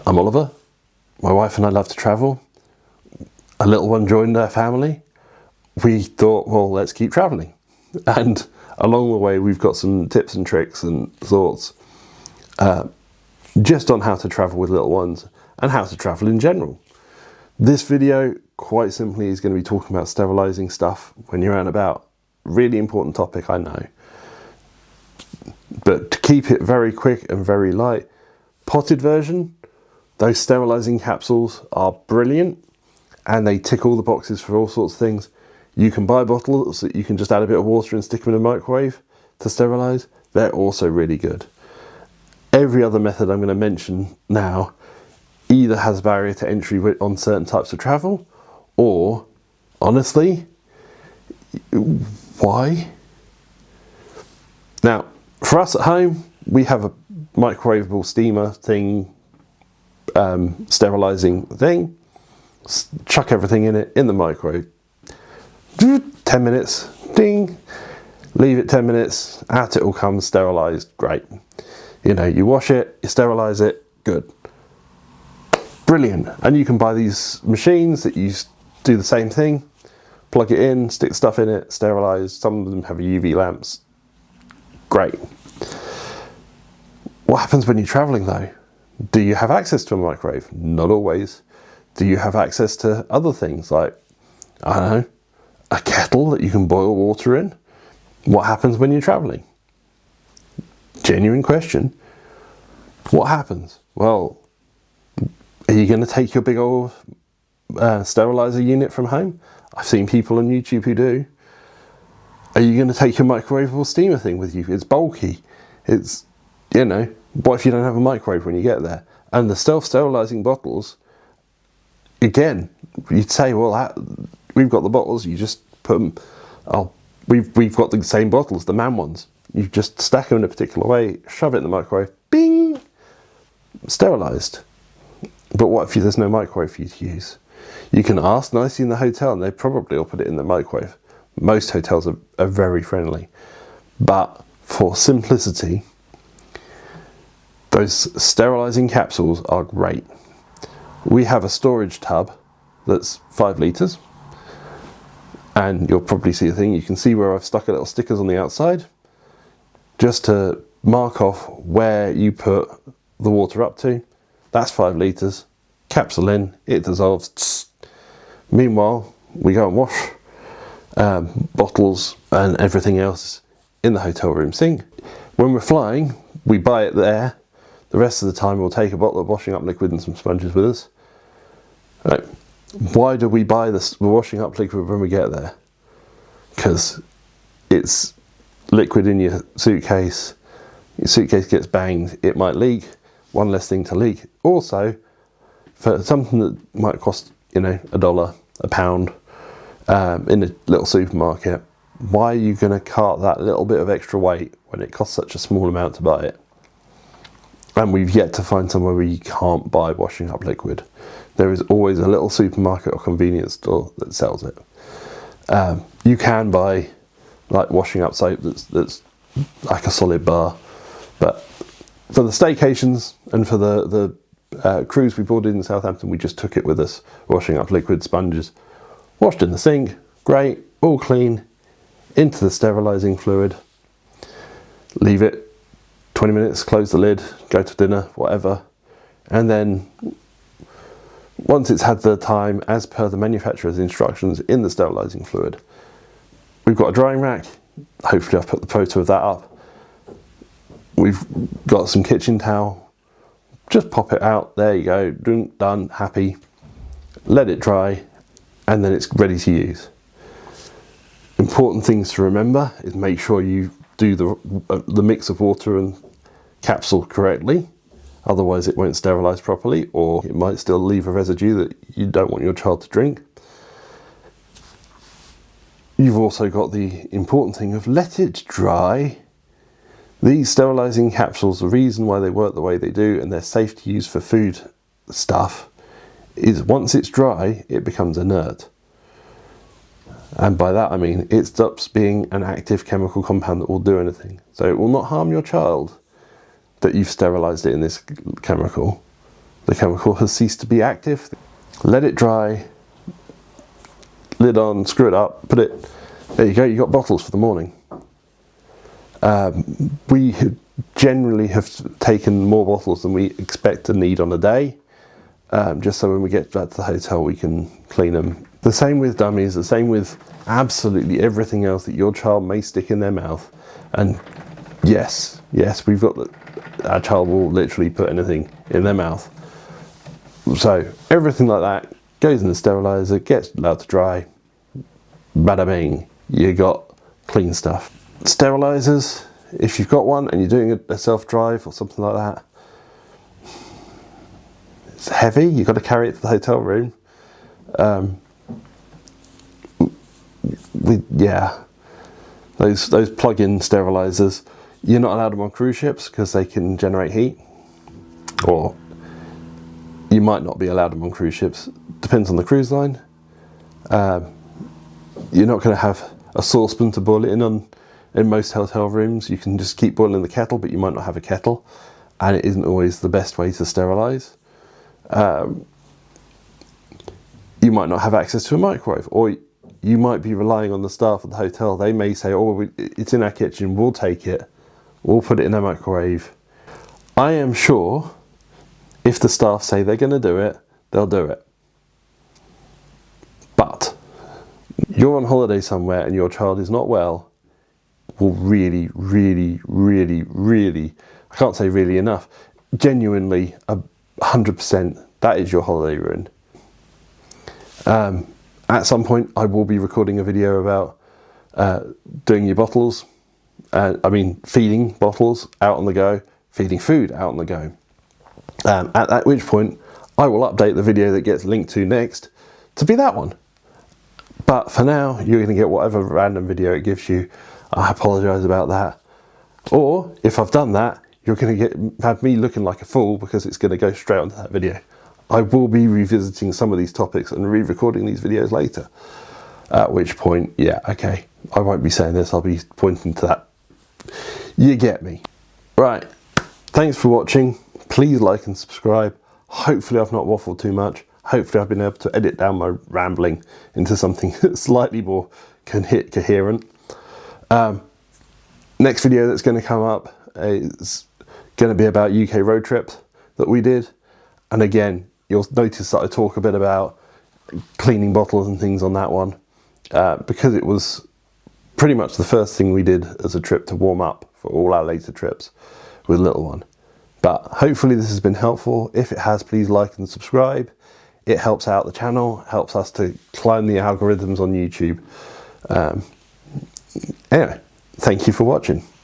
I'm Oliver. My wife and I love to travel. A little one joined our family. We thought, well, let's keep traveling. And along the way, we've got some tips and tricks and thoughts just on how to travel with little ones and how to travel in general. This video, quite simply, is going to be talking about sterilising stuff when you're out and about. Really important topic, I know. But to keep it very quick and very light, potted version, those sterilising capsules are brilliant and they tick all the boxes for all sorts of things. You can buy bottles that you can just add a bit of water and stick them in a microwave to sterilise. They're also really good. Every other method I'm going to mention now either has a barrier to entry on certain types of travel, or, honestly, why? Now, for us at home, we have a microwavable steamer thing, sterilising thing. Chuck everything in it in the microwave. 10 minutes, ding. Leave it 10 minutes, out it all comes, sterilised, great. You know, you wash it, you sterilise it, good. Brilliant. And you can buy these machines that you do the same thing, plug it in, stick stuff in it, sterilise. Some of them have UV lamps. Great. What happens when you're travelling though? Do you have access to a microwave? Not always. Do you have access to other things like, I don't know, a kettle that you can boil water in? What happens when you're travelling? Genuine question. What happens? Well, are you going to take your big old steriliser unit from home? I've seen people on YouTube who do. Are you going to take your microwavable steamer thing with you? It's bulky. It's, you know, what if you don't have a microwave when you get there? And the self-sterilising bottles, again, you'd say, well, we've got the bottles, you just put them, we've got the same bottles, the MAN ones. You just stack them in a particular way, shove it in the microwave, bing, sterilised. But what if there's no microwave for you to use? You can ask nicely in the hotel and they probably will put it in the microwave. Most hotels are very friendly. But for simplicity, those sterilising capsules are great. We have a storage tub that's 5 litres. And you'll probably see a thing. You can see where I've stuck a little stickers on the outside, just to mark off where you put the water up to. That's 5 litres. Capsule in, it dissolves. Meanwhile, we go and wash bottles and everything else in the hotel room sink. When we're flying, we buy it there. The rest of the time, we'll take a bottle of washing up liquid and some sponges with us. Right. Why do we buy the washing up liquid when we get there? Because it's liquid in your suitcase gets banged, it might leak, one less thing to leak. Also, for something that might cost, you know, $1, £1, in a little supermarket, why are you going to cart that little bit of extra weight when it costs such a small amount to buy it? And we've yet to find somewhere where you can't buy washing up liquid. There is always a little supermarket or convenience store that sells it. You can buy like washing up soap that's like a solid bar, but for the staycations and for the cruise we boarded in Southampton, we just took it with us. Washing up liquid, sponges, washed in the sink, great, all clean, into the sterilising fluid, leave it 20 minutes, close the lid, go to dinner, whatever, and then once it's had the time, as per the manufacturer's instructions, in the sterilising fluid, we've got a drying rack. Hopefully I've put the photo of that up. We've got some kitchen towel. Just pop it out. There you go. Done. Happy. Let it dry, and then it's ready to use. Important things to remember is make sure you do the mix of water and capsule correctly. Otherwise it won't sterilise properly, or it might still leave a residue that you don't want your child to drink. You've also got the important thing of let it dry. These sterilising capsules, the reason why they work the way they do and they're safe to use for food stuff, is once it's dry, it becomes inert. And by that I mean it stops being an active chemical compound that will do anything. So it will not harm your child that you've sterilised it in this chemical. the chemical has ceased to be active. Let it dry, lid on, screw it up, put it, there you go, you got bottles for the morning. We generally have taken more bottles than we expect to need on a day, just so when we get back to the hotel we can clean them. The same with dummies, the same with absolutely everything else that your child may stick in their mouth. And yes, we've got our child will literally put anything in their mouth. So everything like that goes in the sterilizer, gets allowed to dry, bada bing, you got clean stuff. Sterilizers, if you've got one and you're doing a self-drive or something like that, it's heavy, you've got to carry it to the hotel room. Those plug-in sterilizers, you're not allowed them on cruise ships because they can generate heat, or you might not be allowed them on cruise ships, depends on the cruise line. You're not going to have a saucepan to boil it in most hotel rooms. You can just keep boiling the kettle, but you might not have a kettle, and it isn't always the best way to sterilize. You might not have access to a microwave, or you might be relying on the staff at the hotel. They may say, oh, it's in our kitchen, we'll take it, we'll put it in a microwave. I am sure if the staff say they're going to do it, they'll do it. But you're on holiday somewhere and your child is not well, will really, I can't say really enough, genuinely 100%, that is your holiday ruined. At some point I will be recording a video about doing your bottles, feeding bottles out on the go, feeding food out on the go. At which point I will update the video that gets linked to next to be that one. But for now, you're going to get whatever random video it gives you. I apologise about that. Or if I've done that, you're going to have me looking like a fool because it's going to go straight onto that video. I will be revisiting some of these topics and re-recording these videos later. At which point, yeah, okay, I won't be saying this, I'll be pointing to that. You get me. Right, thanks for watching. Please like and subscribe. Hopefully I've not waffled too much. Hopefully I've been able to edit down my rambling into something slightly more coherent. Next video that's going to come up is going to be about UK road trips that we did. And again, you'll notice that I talk a bit about cleaning bottles and things on that one, because it was pretty much the first thing we did as a trip to warm up for all our later trips with little one. But hopefully this has been helpful. If it has, please like and subscribe. It helps out the channel, helps us to climb the algorithms on YouTube. Anyway, thank you for watching.